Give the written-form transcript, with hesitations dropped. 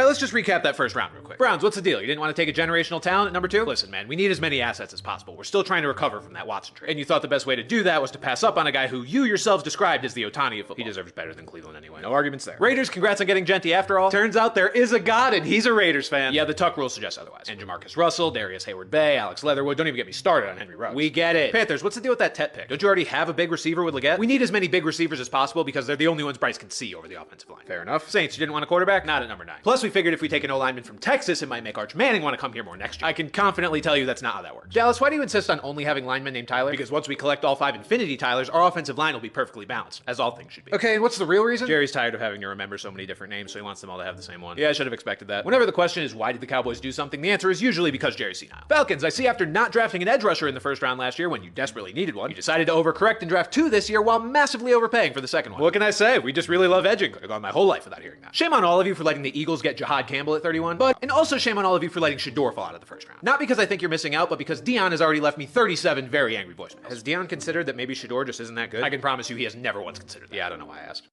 let's just recap that first round real quick. Browns, what's the deal? You didn't want to take a generational talent at number 2? Listen, man, we need as many assets as possible. We're still trying to recover from that Watson trade. And you thought the best way to do that was to pass up on a guy who you yourselves described as the Ohtani of football. He deserves better than Cleveland anyway. No arguments there. Raiders, congrats on getting Genty after all. Turns out there is a god and he's a Raiders fan. Yeah, the Tuck rule suggests otherwise. And Jamarcus Russell, Darius Hayward-Bay, Alex Leatherwood, don't even get me started on Henry Ruggs. We get it. Panthers, what's the deal with that Tet pick? Don't you already have a big receiver with Leggett? We need as many big receivers as possible because they're the only ones Bryce can see over the offensive line. Fair enough. Saints, you didn't want a quarterback? Not at number 9. Plus, we figured if we take an O-lineman from Texas, it might make Arch Manning want to come here more next year. I can confidently tell you that's not how that works. Dallas, why do you insist on only having linemen named Tyler? Because once we collect all 5 Infinity Tylers, our offensive line will be perfectly balanced, as all things should be. Okay, and what's the real reason? Jerry's tired of having to remember so many different names, so he wants them all to have the same one. Yeah, I should have expected that. Whenever the question is why did the Cowboys do something, the answer is usually because Jerry's senile. Falcons, I see after not drafting an edge rusher in the first round last year when you desperately needed one, you decided to overcorrect and draft 2 this year while massively overpaying for the second one. What can I say? We just really love edging. Could have gone my whole life without hearing that. Shame on all of you for letting the Eagles get Jahad Campbell at 31, and also shame on all of you for letting Shador fall out of the first round. Not because I think you're missing out, but because Dion has already left me 37 very angry voicemails. Has Dion considered that maybe Shador just isn't that good? I can promise you he has never once considered that. Yeah, I don't know why I asked.